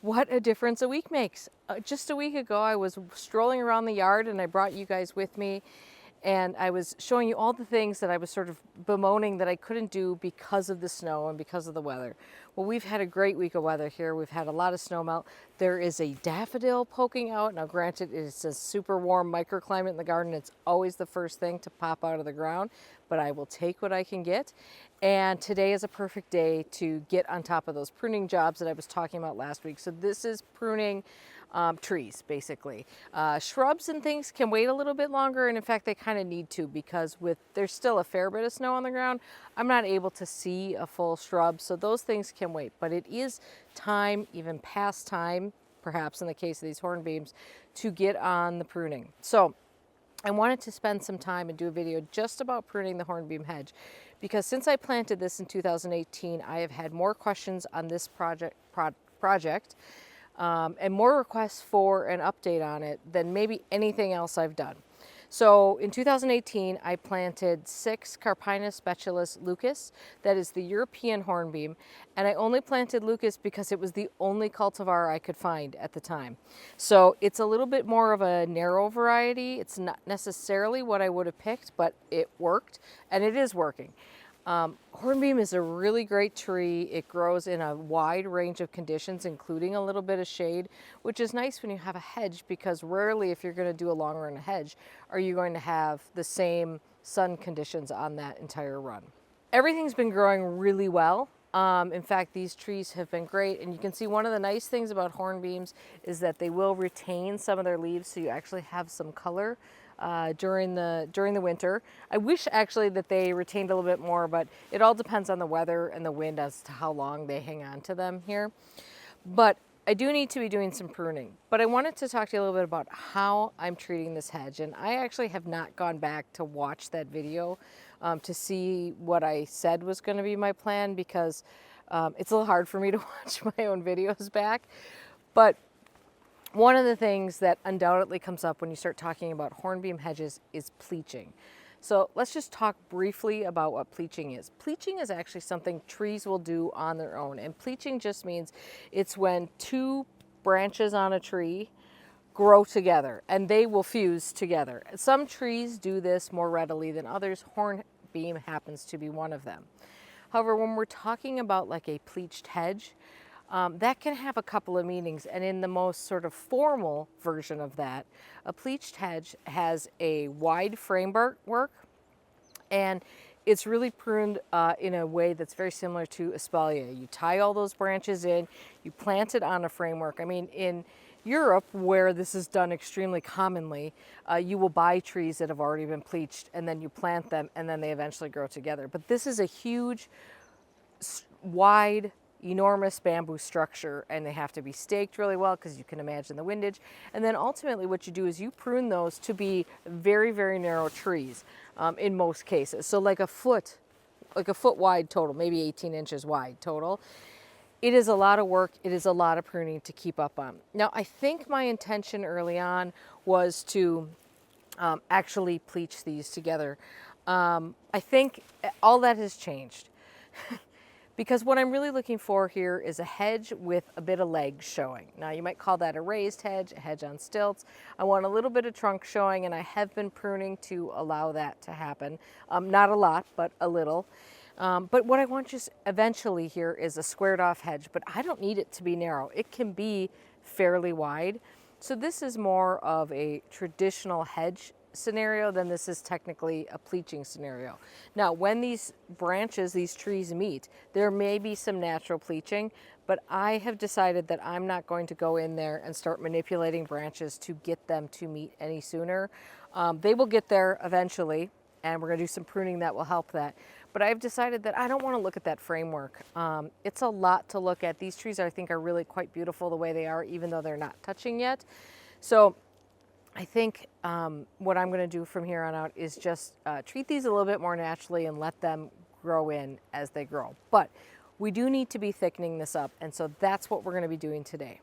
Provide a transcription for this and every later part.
What a difference a week makes. Just a week ago, I was strolling around the yard and I brought you guys with me, and I was showing you all the things that I was sort of bemoaning that I couldn't do because of the snow and because of the weather. Well, we've had a great week of weather here. We've had a lot of snow melt. There is a daffodil poking out. Now, granted, it's a super warm microclimate in the garden. It's always the first thing to pop out of the ground, but I will take what I can get. And today is a perfect day to get on top of those pruning jobs that I was talking about last week. So this is pruning trees, basically. Shrubs and things can wait a little bit longer, and in fact they kind of need to, because there's still a fair bit of snow on the ground, I'm not able to see a full shrub, so those things can wait. But it is time, even past time, perhaps in the case of these hornbeams, to get on the pruning. So I wanted to spend some time and do a video just about pruning the hornbeam hedge, because since I planted this in 2018, I have had more questions on this project and more requests for an update on it than maybe anything else I've done. So in 2018, I planted 6 Carpinus speculus leucas. That is the European hornbeam. And I only planted leucas because it was the only cultivar I could find at the time. So it's a little bit more of a narrow variety. It's not necessarily what I would have picked, but it worked, and it is working. Hornbeam is a really great tree. It grows in a wide range of conditions, including a little bit of shade, which is nice when you have a hedge, because rarely, if you're going to do a long run hedge, are you going to have the same sun conditions on that entire run. Everything's been growing really well. In fact, these trees have been great, and you can see one of the nice things about hornbeams is that they will retain some of their leaves, so you actually have some color during the winter. I wish actually that they retained a little bit more, but it all depends on the weather and the wind as to how long they hang on to them here. But I do need to be doing some pruning. But I wanted to talk to you a little bit about how I'm treating this hedge, and I actually have not gone back to watch that video to see what I said was going to be my plan, because it's a little hard for me to watch my own videos back. But one of the things that undoubtedly comes up when you start talking about hornbeam hedges is pleaching. So let's just talk briefly about what pleaching is. Pleaching is actually something trees will do on their own. And pleaching just means it's when 2 branches on a tree grow together and they will fuse together. Some trees do this more readily than others. Hornbeam happens to be one of them. However, when we're talking about like a pleached hedge, that can have a couple of meanings, and in the most sort of formal version of that, a pleached hedge has a wide framework, and it's really pruned in a way that's very similar to espalier. You tie all those branches in, you plant it on a framework. I mean, in Europe, where this is done extremely commonly, you will buy trees that have already been pleached, and then you plant them, and then they eventually grow together. But this is a huge, wide, enormous bamboo structure, and they have to be staked really well, because you can imagine the windage. And then ultimately what you do is you prune those to be very, very narrow trees in most cases. So like a foot wide total, maybe 18 inches wide total. It is a lot of work. It is a lot of pruning to keep up on. Now, I think my intention early on was to actually pleach these together. I think all that has changed. Because what I'm really looking for here is a hedge with a bit of legs showing. Now, you might call that a raised hedge, a hedge on stilts. I want a little bit of trunk showing, and I have been pruning to allow that to happen. Not a lot, but a little. But what I want just eventually here is a squared off hedge, but I don't need it to be narrow. It can be fairly wide. So this is more of a traditional hedge scenario than this is technically a pleaching scenario. Now, when these branches, these trees meet, there may be some natural pleaching, but I have decided that I'm not going to go in there and start manipulating branches to get them to meet any sooner. They will get there eventually, and we're going to do some pruning that will help that. But I've decided that I don't want to look at that framework. It's a lot to look at. These trees, I think, are really quite beautiful the way they are, even though they're not touching yet. So I think what I'm going to do from here on out is just treat these a little bit more naturally and let them grow in as they grow. But we do need to be thickening this up, and so that's what we're going to be doing today.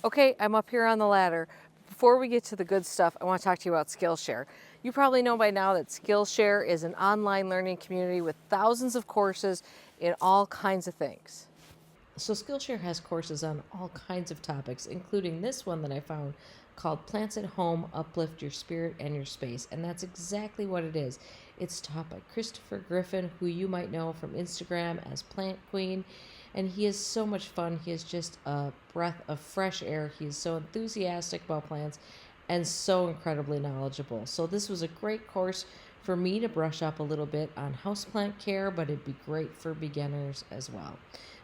Okay, I'm up here on the ladder. Before we get to the good stuff, I want to talk to you about Skillshare. You probably know by now that Skillshare is an online learning community with thousands of courses in all kinds of things. So Skillshare has courses on all kinds of topics, including this one that I found called Plants at Home Uplift Your Spirit and Your Space. And that's exactly what it is. It's taught by Christopher Griffin, who you might know from Instagram as Plant Queen. And he is so much fun. He is just a breath of fresh air. He is so enthusiastic about plants and so incredibly knowledgeable. So this was a great course for me to brush up a little bit on houseplant care, but it'd be great for beginners as well.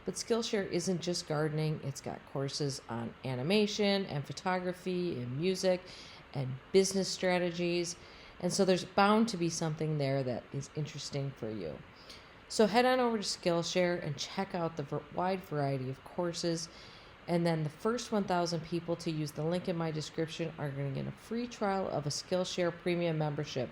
But Skillshare isn't just gardening. It's got courses on animation and photography and music and business strategies. And so there's bound to be something there that is interesting for you. So head on over to Skillshare and check out the wide variety of courses. And then the first 1,000 people to use the link in my description are going to get a free trial of a Skillshare premium membership.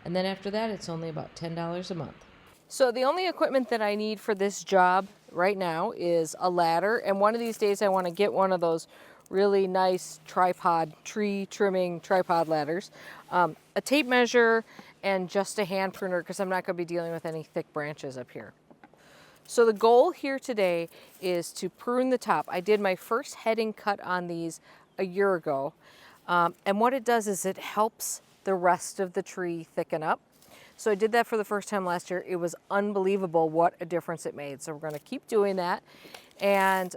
And then after that, it's only about $10 a month. So the only equipment that I need for this job right now is a ladder. And one of these days I want to get one of those really nice tripod, tree trimming tripod ladders, a tape measure, and just a hand pruner because I'm not going to be dealing with any thick branches up here. So the goal here today is to prune the top. I did my first heading cut on these a year ago. And what it does is it helps the rest of the tree thicken up. So I did that for the first time last year. It was unbelievable what a difference it made. So we're going to keep doing that. And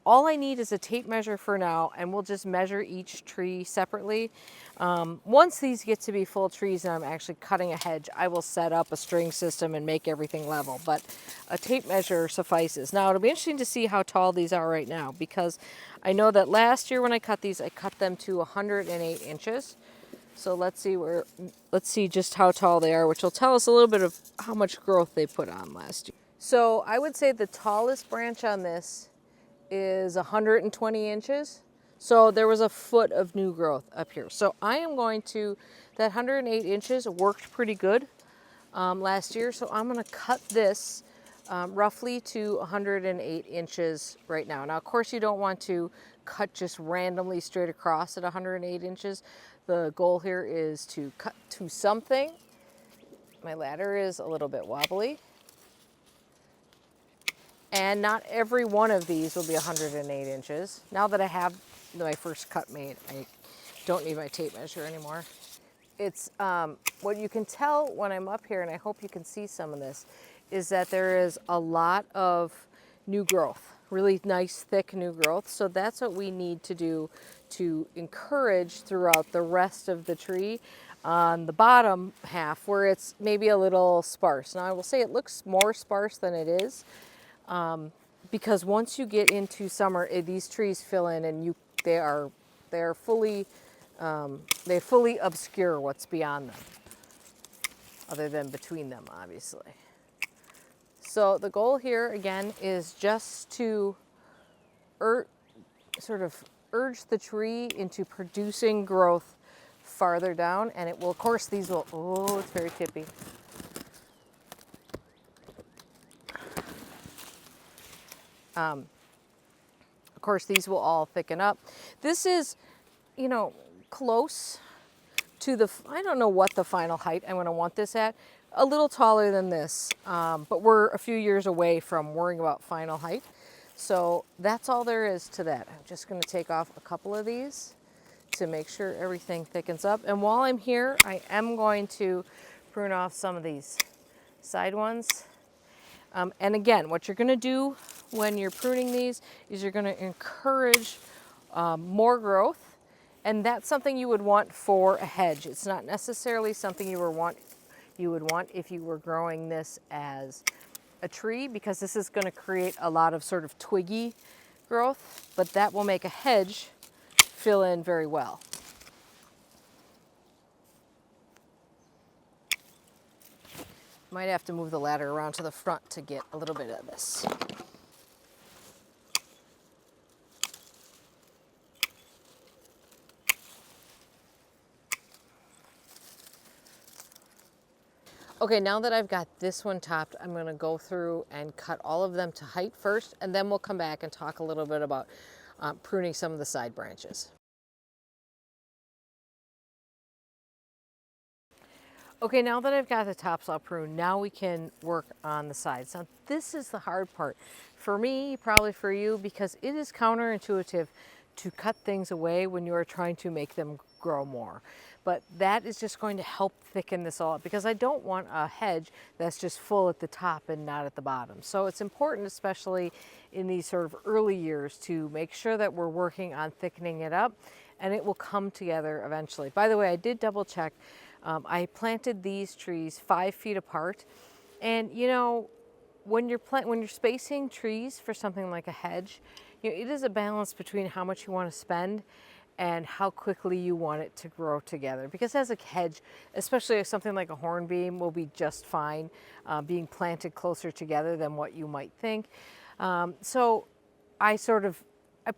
all I need is a tape measure for now, and we'll just measure each tree separately. Once these get to be full trees and I'm actually cutting a hedge, I will set up a string system and make everything level. But a tape measure suffices. Now it'll be interesting to see how tall these are right now, because I know that last year when I cut these, I cut them to 108 inches. So let's see just how tall they are, which will tell us a little bit of how much growth they put on last year. So I would say the tallest branch on this is 120 inches. So there was a foot of new growth up here. So I am going to, that 108 inches worked pretty good last year. So I'm going to cut this roughly to 108 inches right now. Now, of course, you don't want to cut just randomly straight across at 108 inches. The goal here is to cut to something. My ladder is a little bit wobbly. And not every one of these will be 108 inches. Now that I have my first cut made, I don't need my tape measure anymore. It's what you can tell when I'm up here, and I hope you can see some of this, is that there is a lot of new growth, really nice, thick new growth. So that's what we need to do to encourage throughout the rest of the tree on the bottom half where it's maybe a little sparse. Now I will say it looks more sparse than it is because once you get into summer, these trees fill in and they're fully they fully obscure what's beyond them, other than between them, obviously. So the goal here again is just to sort of urge the tree into producing growth farther down, and it will, of course, these will, oh, it's very tippy. Of course, these will all thicken up. This is, you know, close to the, I don't know what the final height I'm going to want this at. A little taller than this, but we're a few years away from worrying about final height. So that's all there is to that. I'm just going to take off a couple of these to make sure everything thickens up. And while I'm here, I am going to prune off some of these side ones. And again, what you're going to do when you're pruning these is you're going to encourage more growth. And that's something you would want for a hedge. It's not necessarily something you would want if you were growing this as a tree, because this is going to create a lot of sort of twiggy growth, but that will make a hedge fill in very well. Might have to move the ladder around to the front to get a little bit of this. Okay, now that I've got this one topped, I'm going to go through and cut all of them to height first, and then we'll come back and talk a little bit about pruning some of the side branches. Okay, now that I've got the topsoil prune, now we can work on the sides. Now this is the hard part for me, probably for you, because it is counterintuitive to cut things away when you are trying to make them grow more. But that is just going to help thicken this all up, because I don't want a hedge that's just full at the top and not at the bottom. So it's important, especially in these sort of early years, to make sure that we're working on thickening it up, and it will come together eventually. By the way, I did double check. I planted these trees 5 feet apart, and you know, when you're spacing trees for something like a hedge, you know, it is a balance between how much you want to spend and how quickly you want it to grow together. Because as a hedge, especially something like a hornbeam, will be just fine being planted closer together than what you might think. So I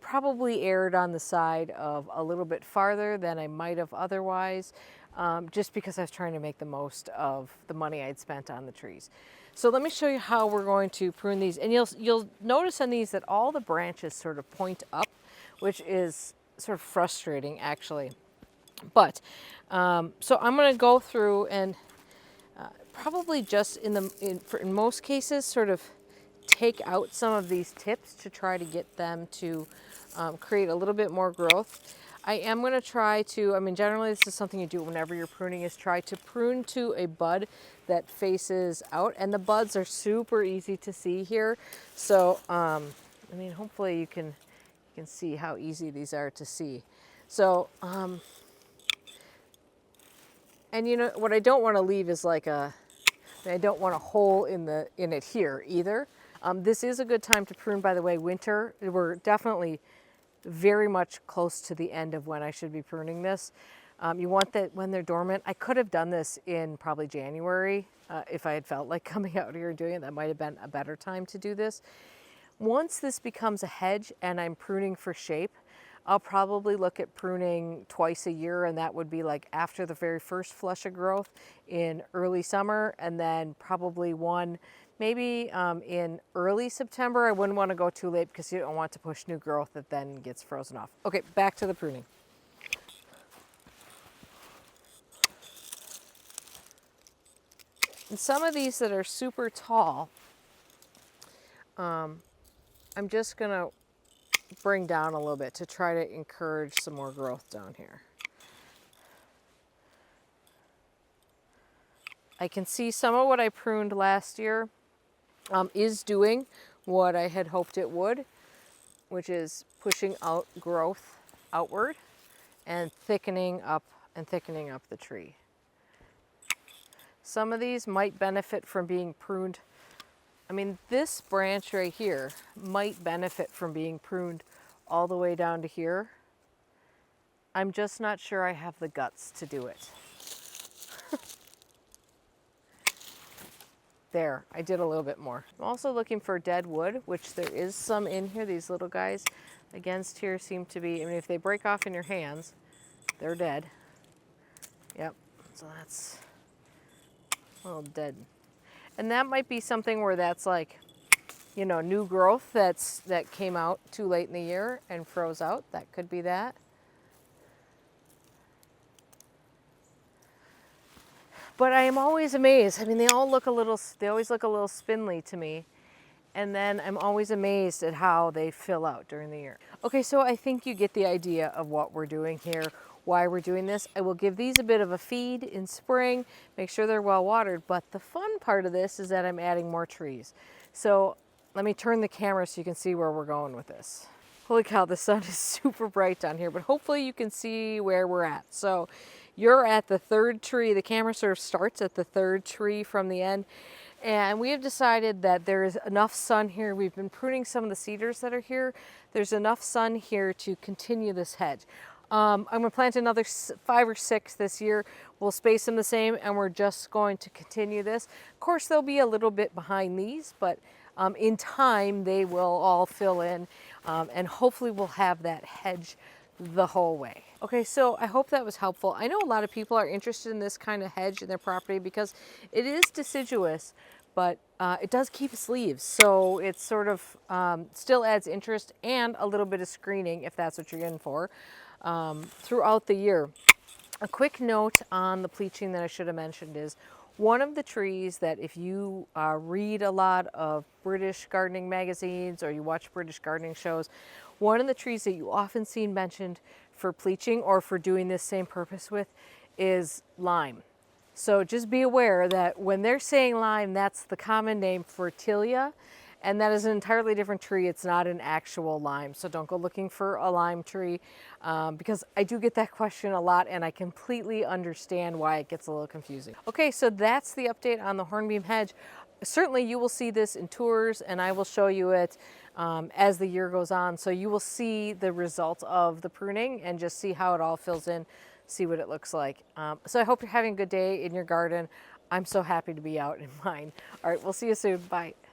probably erred on the side of a little bit farther than I might have otherwise, just because I was trying to make the most of the money I'd spent on the trees. So let me show you how we're going to prune these. And you'll notice on these that all the branches sort of point up, which is sort of frustrating actually. But, so I'm gonna go through and probably just in most cases sort of take out some of these tips to try to get them to create a little bit more growth. I am going to try to, I mean, generally this is something you do whenever you're pruning, is try to prune to a bud that faces out, and the buds are super easy to see here. So, I mean, hopefully you can see how easy these are to see. So, and you know, what I don't want to leave is like I don't want a hole in it here either. This is a good time to prune, by the way. Winter, we're definitely very much close to the end of when I should be pruning this. You want that when they're dormant. I could have done this in probably January if I had felt like coming out here and doing it. That might have been a better time to do this. Once this becomes a hedge and I'm pruning for shape, I'll probably look at pruning twice a year, and that would be like after the very first flush of growth in early summer, and then probably one maybe in early September. I wouldn't want to go too late because you don't want to push new growth that then gets frozen off. Okay, back to the pruning. And some of these that are super tall, I'm just gonna bring down a little bit to try to encourage some more growth down here. I can see some of what I pruned last year is doing what I had hoped it would, which is pushing out growth outward and thickening up the tree. Some of these might benefit from being pruned. I mean, this branch right here might benefit from being pruned all the way down to here. I'm just not sure I have the guts to do it. There, I did a little bit more. I'm also looking for dead wood, which there is some in here. These little guys against here seem to be, I mean, if they break off in your hands, they're dead. Yep, so that's a little dead. And that might be something where that's like, you know, new growth that came out too late in the year and froze out. That could be that. But I am always amazed. I mean, they always look a little spindly to me. And then I'm always amazed at how they fill out during the year. Okay, so I think you get the idea of what we're doing here, why we're doing this. I will give these a bit of a feed in spring, make sure they're well watered. But the fun part of this is that I'm adding more trees. So let me turn the camera so you can see where we're going with this. Holy cow, the sun is super bright down here, but hopefully you can see where we're at. So you're at the third tree. The camera sort of starts at the third tree from the end. And we have decided that there is enough sun here. We've been pruning some of the cedars that are here. There's enough sun here to continue this hedge. I'm going to plant another 5 or 6 this year. We'll space them the same, and we're just going to continue this. Of course, they'll be a little bit behind these, but in time they will all fill in, and hopefully we'll have that hedge the whole way. Okay, so I hope that was helpful. I know a lot of people are interested in this kind of hedge in their property because it is deciduous, but it does keep its leaves. So it sort of still adds interest and a little bit of screening, if that's what you're in for, throughout the year. A quick note on the pleaching that I should have mentioned is one of the trees that if you read a lot of British gardening magazines or you watch British gardening shows, one of the trees that you often see mentioned for pleaching or for doing this same purpose with is lime. So just be aware that when they're saying lime, that's the common name for tilia, and that is an entirely different tree. It's not an actual lime. So don't go looking for a lime tree because I do get that question a lot and I completely understand why it gets a little confusing. Okay, so that's the update on the hornbeam hedge. Certainly you will see this in tours and I will show you it as the year goes on. So you will see the result of the pruning and just see how it all fills in, see what it looks like. So I hope you're having a good day in your garden. I'm so happy to be out in mine. All right, we'll see you soon. Bye.